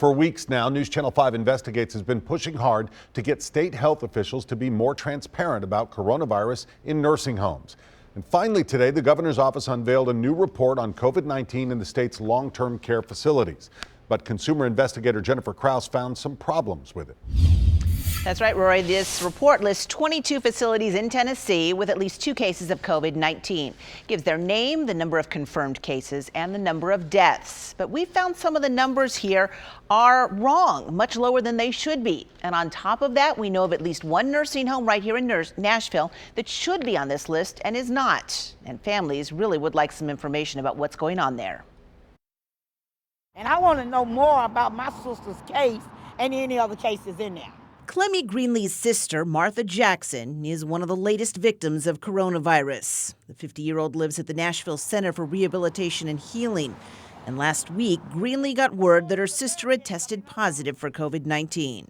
For weeks now, News Channel 5 Investigates has been pushing hard to get state health officials to be more transparent about coronavirus in nursing homes. And finally today, the governor's office unveiled a new report on COVID-19 in the state's long-term care facilities. But consumer investigator Jennifer Kraus found some problems with it. That's right, Rory. This report lists 22 facilities in Tennessee with at least 2 cases of COVID-19. Gives their name, the number of confirmed cases, and the number of deaths. But we found some of the numbers here are wrong, much lower than they should be. And on top of that, we know of at least one nursing home right here in Nashville that should be on this list and is not. And families really would like some information about what's going on there. And I want to know more about my sister's case and any other cases in there. Clemmy Greenlee's sister, Martha Jackson, is one of the latest victims of coronavirus. The 50-year-old lives at the Nashville Center for Rehabilitation and Healing. And last week, Greenlee got word that her sister had tested positive for COVID-19.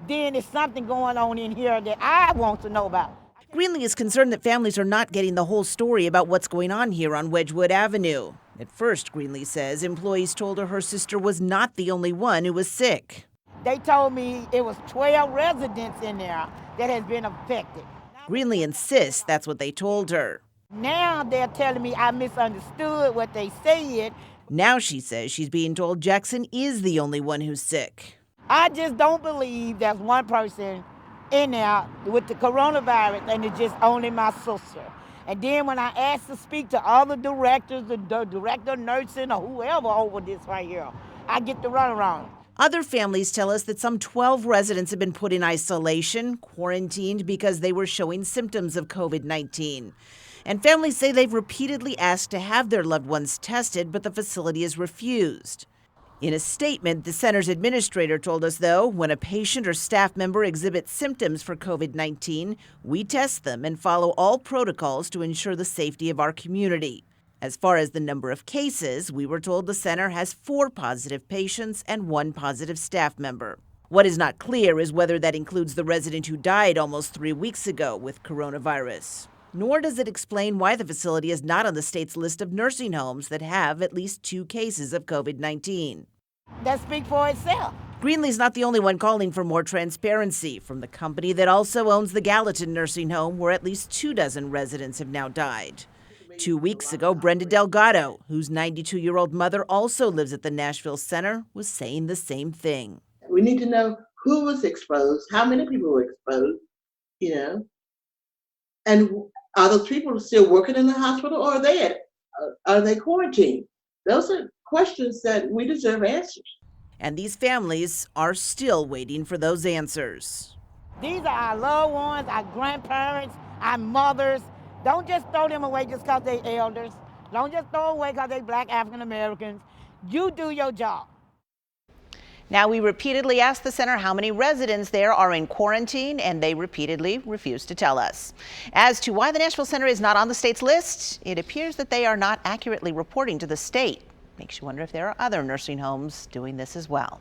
Then there's something going on in here that I want to know about. Greenlee is concerned that families are not getting the whole story about what's going on here on Wedgwood Avenue. At first, Greenlee says employees told her sister was not the only one who was sick. They told me it was 12 residents in there that has been affected. Greenlee insists that's what they told her. Now they're telling me I misunderstood what they said. Now she says she's being told Jackson is the only one who's sick. I just don't believe there's one person in there with the coronavirus and it's just only my sister. And then when I asked to speak to other directors, the director of nursing or whoever over this right here, I get the runaround. Other families tell us that some 12 residents have been put in isolation, quarantined because they were showing symptoms of COVID-19. And families say they've repeatedly asked to have their loved ones tested, but the facility has refused. In a statement, the center's administrator told us, though, when a patient or staff member exhibits symptoms for COVID-19, we test them and follow all protocols to ensure the safety of our community. As far as the number of cases, we were told the center has 4 positive patients and 1 positive staff member. What is not clear is whether that includes the resident who died almost 3 weeks ago with coronavirus. Nor does it explain why the facility is not on the state's list of nursing homes that have at least 2 cases of COVID-19. That speaks for itself. Greenlee's not the only one calling for more transparency from the company that also owns the Gallatin nursing home, where at least 24 residents have now died. 2 weeks ago, Brenda Delgado, whose 92-year-old mother also lives at the Nashville Center, was saying the same thing. We need to know who was exposed, how many people were exposed, and are those people still working in the hospital, or are they quarantined? Those are questions that we deserve answers. And these families are still waiting for those answers. These are our loved ones, our grandparents, our mothers. Don't just throw them away just because they're elders. Don't just throw them away because they're Black African Americans. You do your job. Now, we repeatedly asked the center how many residents there are in quarantine, and they repeatedly refuse to tell us. As to why the Nashville Center is not on the state's list, it appears that they are not accurately reporting to the state. Makes you wonder if there are other nursing homes doing this as well.